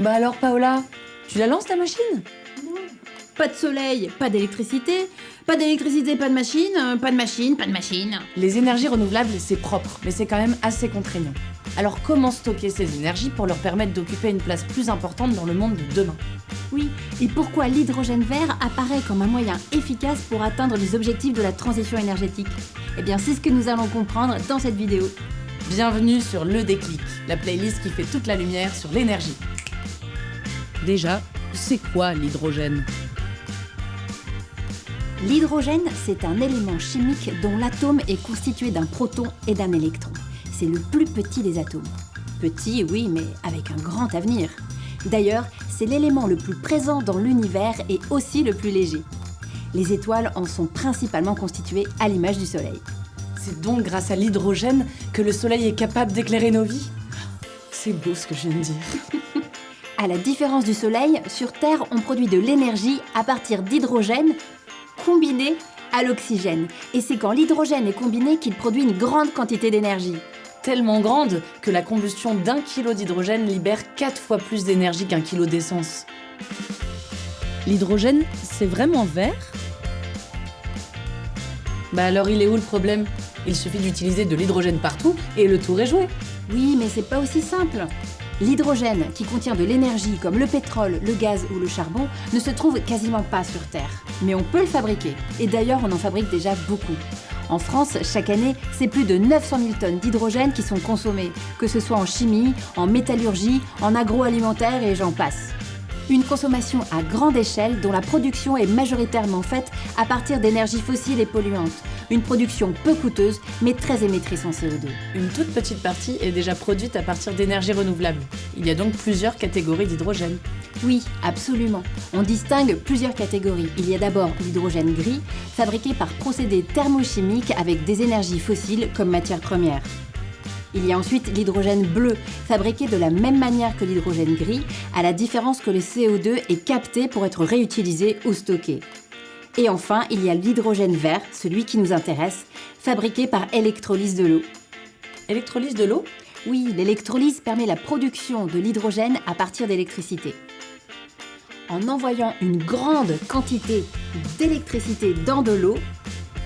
Bah alors Paola, tu la lances ta machine? Pas de soleil, pas d'électricité. Pas d'électricité, pas de machine. Pas de machine, pas de machine. Les énergies renouvelables, c'est propre, mais c'est quand même assez contraignant. Alors comment stocker ces énergies pour leur permettre d'occuper une place plus importante dans le monde de demain? Oui, et pourquoi l'hydrogène vert apparaît comme un moyen efficace pour atteindre les objectifs de la transition énergétique? Eh bien, c'est ce que nous allons comprendre dans cette vidéo. Bienvenue sur Le Déclic, la playlist qui fait toute la lumière sur l'énergie. Déjà, c'est quoi l'hydrogène? L'hydrogène, c'est un élément chimique dont l'atome est constitué d'un proton et d'un électron. C'est le plus petit des atomes. Petit, oui, mais avec un grand avenir. D'ailleurs, c'est l'élément le plus présent dans l'univers et aussi le plus léger. Les étoiles en sont principalement constituées à l'image du Soleil. C'est donc grâce à l'hydrogène que le soleil est capable d'éclairer nos vies? C'est beau ce que je viens de dire. À la différence du Soleil, sur Terre, on produit de l'énergie à partir d'hydrogène combiné à l'oxygène. Et c'est quand l'hydrogène est combiné qu'il produit une grande quantité d'énergie. Tellement grande que la combustion d'1 kilo d'hydrogène libère 4 fois plus d'énergie qu'un kilo d'essence. L'hydrogène, c'est vraiment vert? Bah alors il est où le problème? Il suffit d'utiliser de l'hydrogène partout et le tour est joué. Oui, mais c'est pas aussi simple. L'hydrogène, qui contient de l'énergie comme le pétrole, le gaz ou le charbon, ne se trouve quasiment pas sur Terre. Mais on peut le fabriquer. Et d'ailleurs, on en fabrique déjà beaucoup. En France, chaque année, c'est plus de 900 000 tonnes d'hydrogène qui sont consommées, que ce soit en chimie, en métallurgie, en agroalimentaire et j'en passe. Une consommation à grande échelle dont la production est majoritairement faite à partir d'énergies fossiles et polluantes. Une production peu coûteuse mais très émettrice en CO2. Une toute petite partie est déjà produite à partir d'énergies renouvelables. Il y a donc plusieurs catégories d'hydrogène. Oui, absolument. On distingue plusieurs catégories. Il y a d'abord l'hydrogène gris, fabriqué par procédés thermochimiques avec des énergies fossiles comme matière première. Il y a ensuite l'hydrogène bleu, fabriqué de la même manière que l'hydrogène gris, à la différence que le CO2 est capté pour être réutilisé ou stocké. Et enfin, il y a l'hydrogène vert, celui qui nous intéresse, fabriqué par électrolyse de l'eau. Électrolyse de l'eau? Oui, l'électrolyse permet la production de l'hydrogène à partir d'électricité. En envoyant une grande quantité d'électricité dans de l'eau,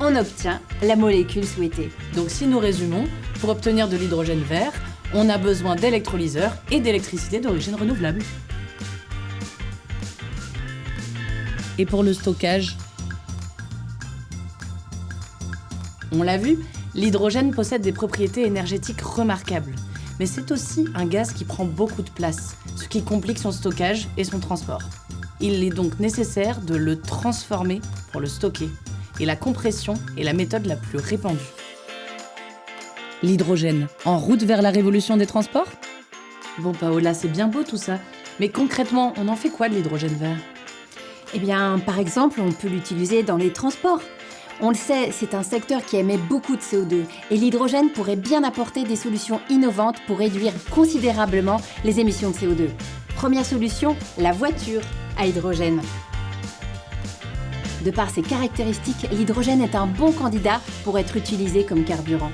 on obtient la molécule souhaitée. Donc si nous résumons, pour obtenir de l'hydrogène vert, on a besoin d'électrolyseurs et d'électricité d'origine renouvelable. Et pour le stockage? On l'a vu, l'hydrogène possède des propriétés énergétiques remarquables. Mais c'est aussi un gaz qui prend beaucoup de place, ce qui complique son stockage et son transport. Il est donc nécessaire de le transformer pour le stocker. Et la compression est la méthode la plus répandue. L'hydrogène, en route vers la révolution des transports? Bon Paola, c'est bien beau tout ça, mais concrètement, on en fait quoi de l'hydrogène vert? Eh bien, par exemple, on peut l'utiliser dans les transports. On le sait, c'est un secteur qui émet beaucoup de CO2 et l'hydrogène pourrait bien apporter des solutions innovantes pour réduire considérablement les émissions de CO2. Première solution, la voiture à hydrogène. De par ses caractéristiques, l'hydrogène est un bon candidat pour être utilisé comme carburant.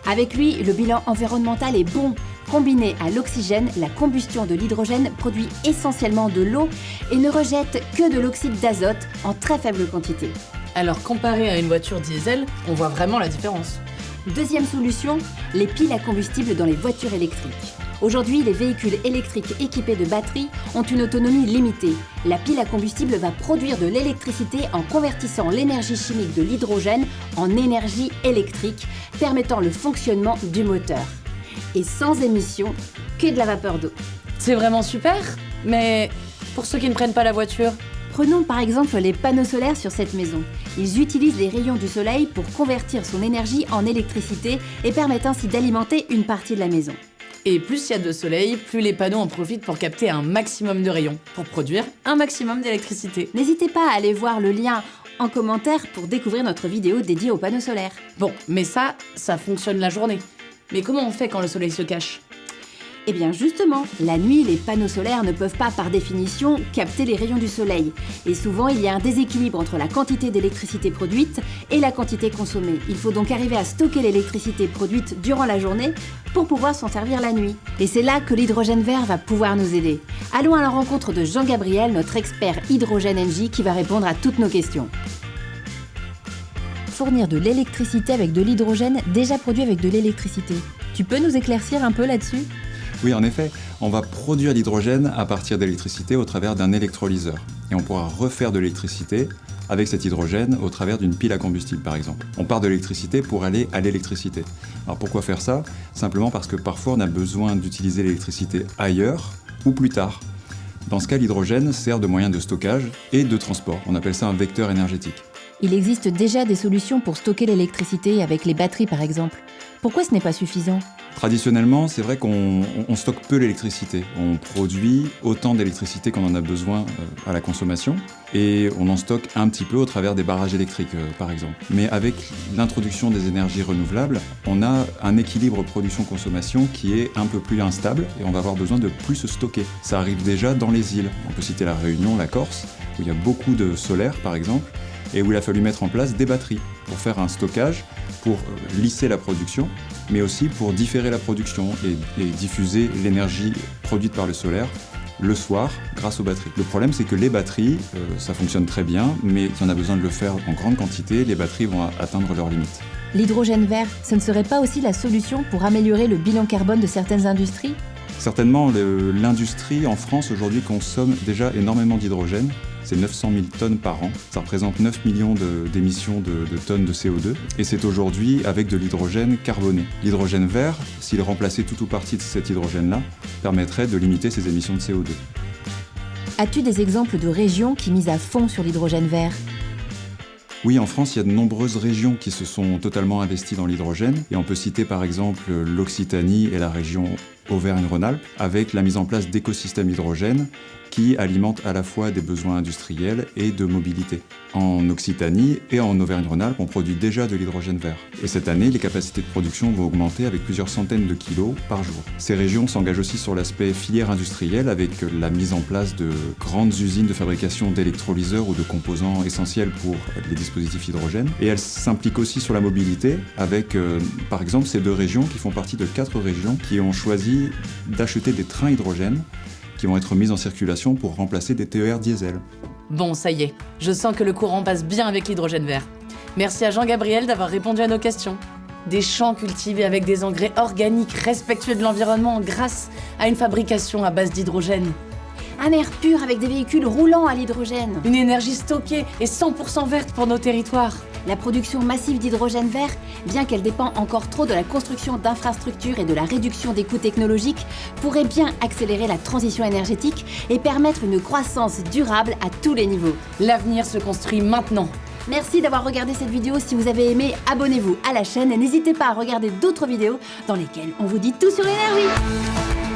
Avec lui, le bilan environnemental est bon. Combiné à l'oxygène, la combustion de l'hydrogène produit essentiellement de l'eau et ne rejette que de l'oxyde d'azote en très faible quantité. Alors comparé à une voiture diesel, on voit vraiment la différence. Deuxième solution, les piles à combustible dans les voitures électriques. Aujourd'hui, les véhicules électriques équipés de batteries ont une autonomie limitée. La pile à combustible va produire de l'électricité en convertissant l'énergie chimique de l'hydrogène en énergie électrique, permettant le fonctionnement du moteur. Et sans émission, que de la vapeur d'eau. C'est vraiment super, mais pour ceux qui ne prennent pas la voiture? Prenons par exemple les panneaux solaires sur cette maison. Ils utilisent les rayons du soleil pour convertir son énergie en électricité et permettent ainsi d'alimenter une partie de la maison. Et plus il y a de soleil, plus les panneaux en profitent pour capter un maximum de rayons, pour produire un maximum d'électricité. N'hésitez pas à aller voir le lien en commentaire pour découvrir notre vidéo dédiée aux panneaux solaires. Bon, mais ça fonctionne la journée. Mais comment on fait quand le soleil se cache? Eh bien justement, la nuit, les panneaux solaires ne peuvent pas par définition capter les rayons du soleil. Et souvent, il y a un déséquilibre entre la quantité d'électricité produite et la quantité consommée. Il faut donc arriver à stocker l'électricité produite durant la journée pour pouvoir s'en servir la nuit. Et c'est là que l'hydrogène vert va pouvoir nous aider. Allons à la rencontre de Jean-Gabriel, notre expert hydrogène NJ, qui va répondre à toutes nos questions. Fournir de l'électricité avec de l'hydrogène déjà produit avec de l'électricité. Tu peux nous éclaircir un peu là-dessus ? Oui, en effet, on va produire l'hydrogène à partir d'électricité au travers d'un électrolyseur. Et on pourra refaire de l'électricité avec cet hydrogène au travers d'une pile à combustible, par exemple. On part de l'électricité pour aller à l'électricité. Alors pourquoi faire ça ? Simplement parce que parfois on a besoin d'utiliser l'électricité ailleurs ou plus tard. Dans ce cas, l'hydrogène sert de moyen de stockage et de transport. On appelle ça un vecteur énergétique. Il existe déjà des solutions pour stocker l'électricité avec les batteries par exemple. Pourquoi ce n'est pas suffisant ? Traditionnellement, c'est vrai qu'on stocke peu l'électricité. On produit autant d'électricité qu'on en a besoin à la consommation et on en stocke un petit peu au travers des barrages électriques, par exemple. Mais avec l'introduction des énergies renouvelables, on a un équilibre production-consommation qui est un peu plus instable et on va avoir besoin de plus se stocker. Ça arrive déjà dans les îles. On peut citer la Réunion, la Corse, où il y a beaucoup de solaire, par exemple, et où il a fallu mettre en place des batteries pour faire un stockage, pour lisser la production, mais aussi pour différer la production et diffuser l'énergie produite par le solaire le soir grâce aux batteries. Le problème, c'est que les batteries, ça fonctionne très bien, mais si on a besoin de le faire en grande quantité, les batteries vont atteindre leurs limites. L'hydrogène vert, ce ne serait pas aussi la solution pour améliorer le bilan carbone de certaines industries ? Certainement, l'industrie en France aujourd'hui consomme déjà énormément d'hydrogène. C'est 900 000 tonnes par an. Ça représente 9 millions d'émissions de tonnes de CO2. Et c'est aujourd'hui avec de l'hydrogène carboné. L'hydrogène vert, s'il remplaçait tout ou partie de cet hydrogène-là, permettrait de limiter ces émissions de CO2. As-tu des exemples de régions qui misent à fond sur l'hydrogène vert ? Oui, en France, il y a de nombreuses régions qui se sont totalement investies dans l'hydrogène. Et on peut citer par exemple l'Occitanie et la région Auvergne-Rhône-Alpes, avec la mise en place d'écosystèmes hydrogène qui alimentent à la fois des besoins industriels et de mobilité. En Occitanie et en Auvergne-Rhône-Alpes, on produit déjà de l'hydrogène vert. Et cette année, les capacités de production vont augmenter avec plusieurs centaines de kilos par jour. Ces régions s'engagent aussi sur l'aspect filière industrielle avec la mise en place de grandes usines de fabrication d'électrolyseurs ou de composants essentiels pour les dispositifs hydrogène. Et elles s'impliquent aussi sur la mobilité avec, par exemple, ces 2 régions qui font partie de 4 régions qui ont choisi d'acheter des trains hydrogène qui vont être mis en circulation pour remplacer des TER diesel. Bon, ça y est, je sens que le courant passe bien avec l'hydrogène vert. Merci à Jean-Gabriel d'avoir répondu à nos questions. Des champs cultivés avec des engrais organiques respectueux de l'environnement grâce à une fabrication à base d'hydrogène. Un air pur avec des véhicules roulant à l'hydrogène. Une énergie stockée et 100% verte pour nos territoires. La production massive d'hydrogène vert, bien qu'elle dépend encore trop de la construction d'infrastructures et de la réduction des coûts technologiques, pourrait bien accélérer la transition énergétique et permettre une croissance durable à tous les niveaux. L'avenir se construit maintenant. Merci d'avoir regardé cette vidéo. Si vous avez aimé, abonnez-vous à la chaîne et n'hésitez pas à regarder d'autres vidéos dans lesquelles on vous dit tout sur l'énergie.